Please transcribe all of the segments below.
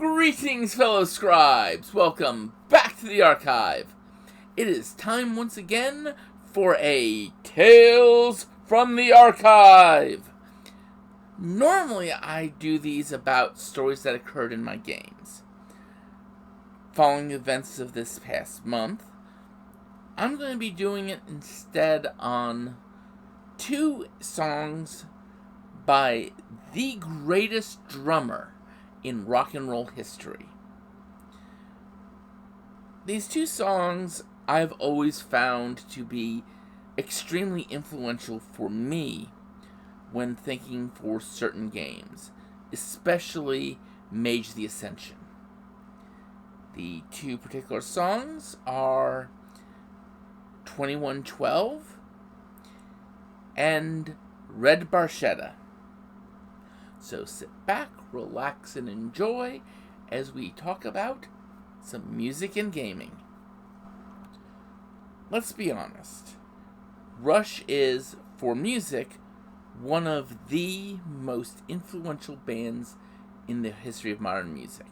Greetings, fellow scribes! Welcome back to the archive. It is time once again for a Tales from the Archive. Normally, I do these about stories that occurred in my games. Following the events of this past month, I'm going to be doing it instead on two songs by the greatest drummer in rock and roll history. These two songs I've always found to be extremely influential for me when thinking for certain games, especially Mage the Ascension. The two particular songs are 2112 and Red Barchetta. So sit back, relax, and enjoy as we talk about some music and gaming. Let's be honest. Rush is, for music, one of the most influential bands in the history of modern music.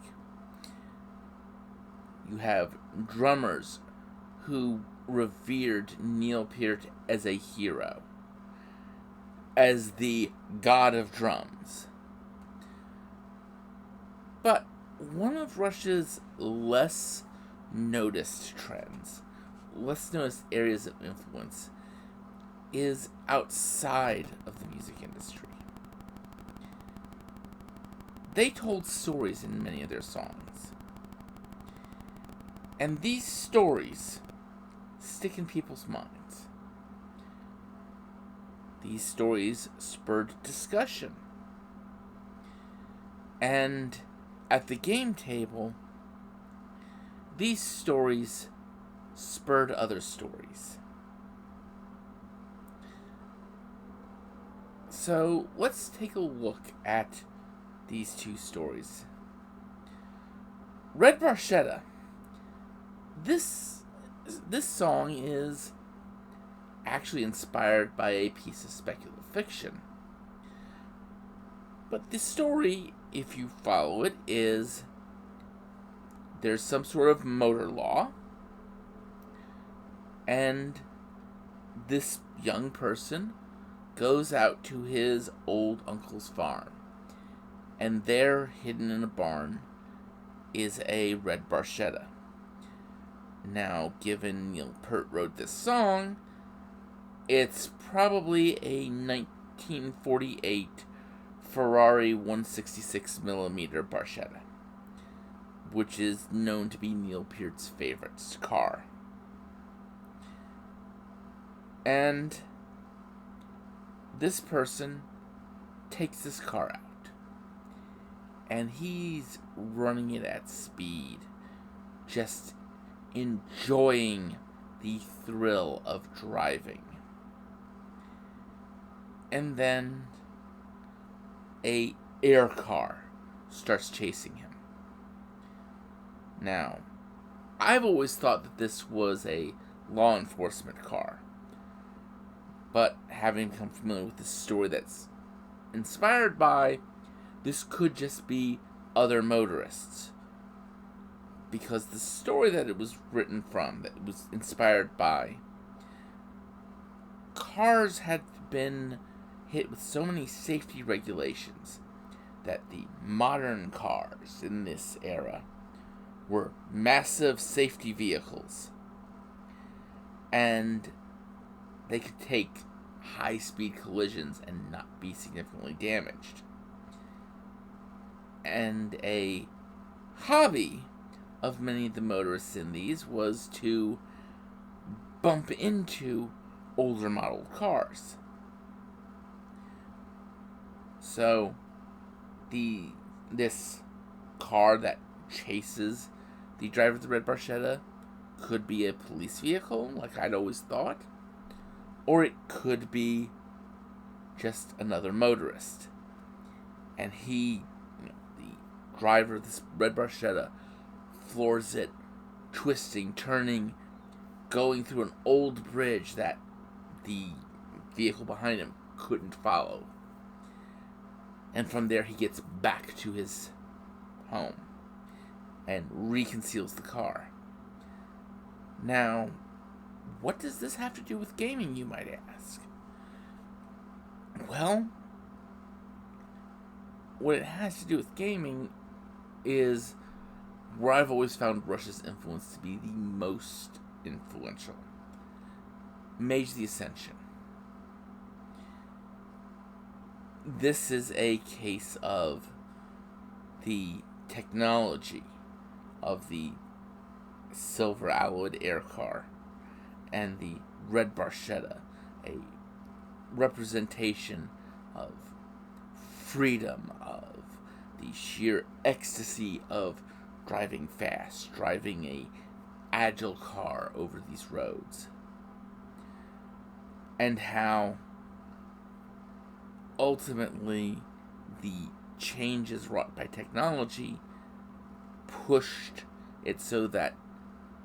You have drummers who revered Neil Peart as a hero, as the god of drums. But one of Rush's less noticed trends, less noticed areas of influence, is outside of the music industry. They told stories in many of their songs. And these stories stick in people's minds. These stories spurred discussion. And at the game table, these stories spurred other stories. So let's take a look at these two stories. Red Barchetta. This song is actually inspired by a piece of speculative fiction. But the story, if you follow it, is there's some sort of motor law, and this young person goes out to his old uncle's farm, and there, hidden in a barn, is a red Barchetta. Now, given Neil Peart wrote this song, it's probably a 1948 Ferrari 166mm Barchetta, which is known to be Neil Peart's favorite car. And this person takes this car out, and he's running it at speed, just enjoying the thrill of driving. And then a air car starts chasing him. Now, I've always thought that this was a law enforcement car, but having become familiar with the story that's inspired by, this could just be other motorists, because the story that it was written from, that it was inspired by, cars had been hit with so many safety regulations that the modern cars in this era were massive safety vehicles, and they could take high-speed collisions and not be significantly damaged. And a hobby of many of the motorists in these was to bump into older model cars. So, this car that chases the driver of the red Barchetta could be a police vehicle, like I'd always thought, or it could be just another motorist. And he, the driver of this red Barchetta, floors it, twisting, turning, going through an old bridge that the vehicle behind him couldn't follow. And from there he gets back to his home. and reconceals the car. Now, what does this have to do with gaming, you might ask? Well, what it has to do with gaming is where I've always found Rush's influence to be the most influential. Mage the Ascension. This is a case of the technology of the silver alloyed air car and the red Barchetta, a representation of freedom, of the sheer ecstasy of driving fast, driving a agile car over these roads, and how ultimately the changes wrought by technology pushed it so that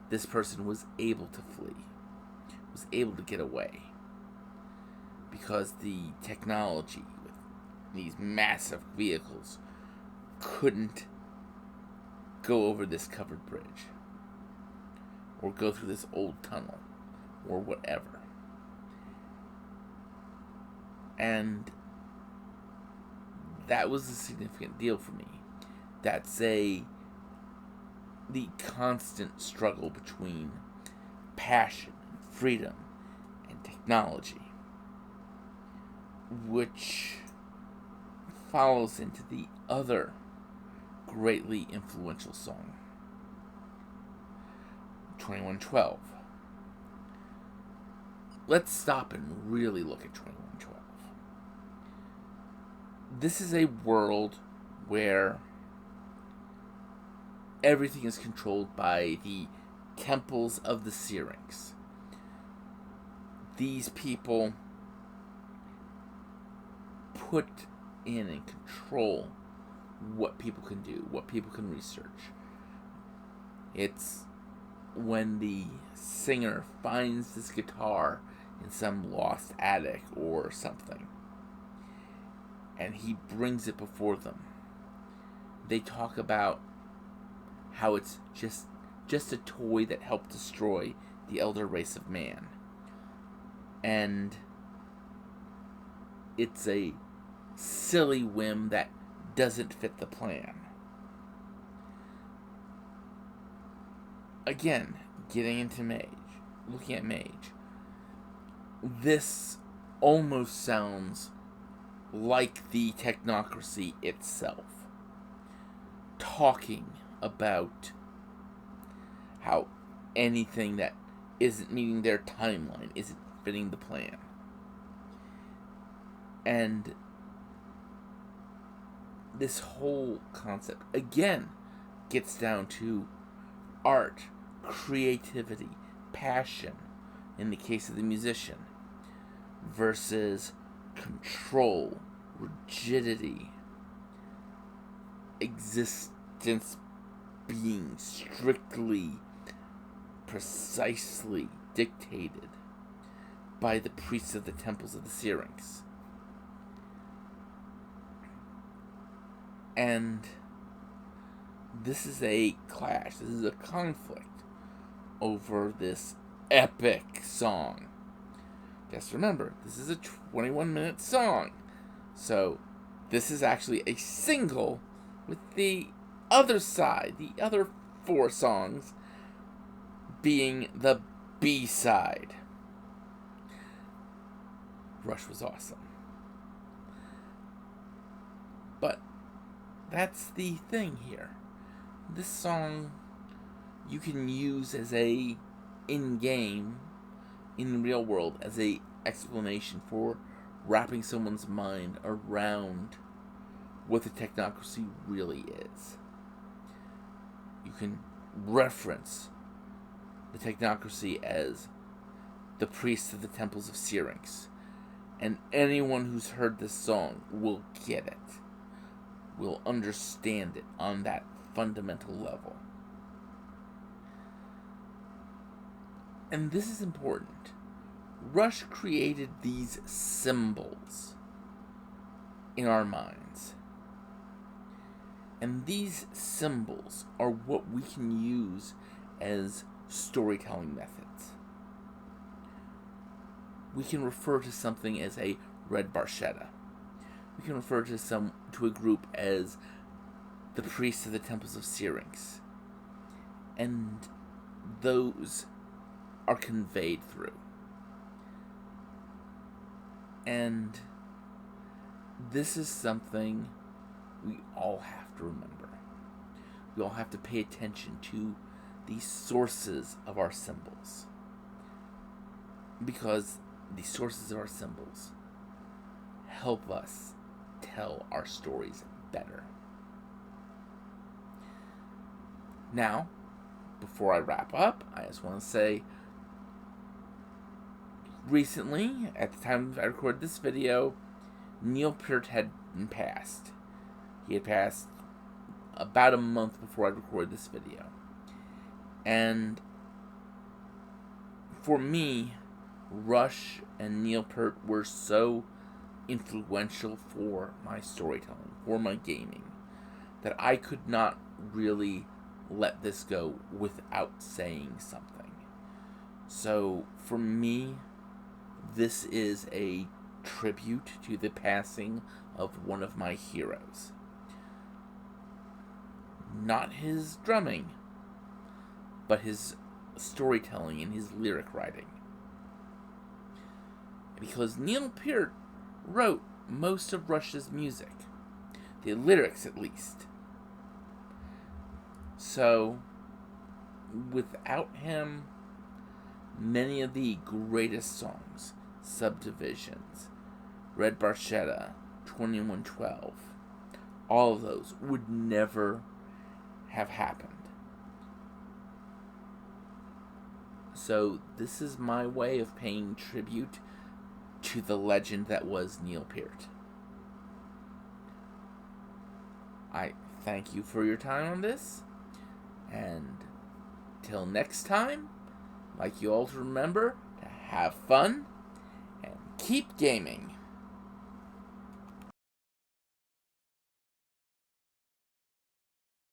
this person was able to flee, was able to get away, because the technology with these massive vehicles couldn't go over this covered bridge or go through this old tunnel or whatever. And that was a significant deal for me. That's the constant struggle between passion and freedom and technology, which follows into the other greatly influential song, 2112. Let's stop and really look at 2112. This is a world where everything is controlled by the temples of the Syrinx. These people put in and control what people can do, what people can research. It's when the singer finds this guitar in some lost attic or something, and he brings it before them. They talk about how it's just a toy that helped destroy the elder race of man. And it's a silly whim that doesn't fit the plan. Again, getting into Mage, looking at Mage, this almost sounds like the technocracy itself, talking about how anything that isn't meeting their timeline isn't fitting the plan. And this whole concept, again, gets down to art, creativity, passion, in the case of the musician, versus control, rigidity, existence being strictly, precisely dictated by the priests of the temples of the Syrinx. And this is a clash, this is a conflict over this epic song. Just remember, this is a 21-minute song. So, this is actually a single with the other side, the other 4 songs, being the B-side. Rush was awesome. But that's the thing here. This song you can use as a in-game, in the real world, as a explanation for wrapping someone's mind around what the technocracy really is. You can reference the technocracy as the priests of the temples of Syrinx, and anyone who's heard this song will get it, will understand it on that fundamental level. And this is important. Rush created these symbols in our minds. And these symbols are what we can use as storytelling methods. We can refer to something as a red Barchetta. We can refer to a group as the priests of the temples of Syrinx. And those are conveyed through. And this is something we all have to remember. We all have to pay attention to the sources of our symbols. Because the sources of our symbols help us tell our stories better. Now, before I wrap up, I just want to say, recently, at the time I recorded this video, Neil Peart had passed. He had passed about a month before I recorded this video. And for me, Rush and Neil Peart were so influential for my storytelling, for my gaming, that I could not really let this go without saying something. So, for me, this is a tribute to the passing of one of my heroes. Not his drumming, but his storytelling and his lyric writing. Because Neil Peart wrote most of Rush's music. The lyrics, at least. So, without him, many of the greatest songs, Subdivisions, Red Barchetta, 2112, all of those would never have happened. So, this is my way of paying tribute to the legend that was Neil Peart. I thank you for your time on this, and till next time, I'd like you all to remember to have fun and keep gaming.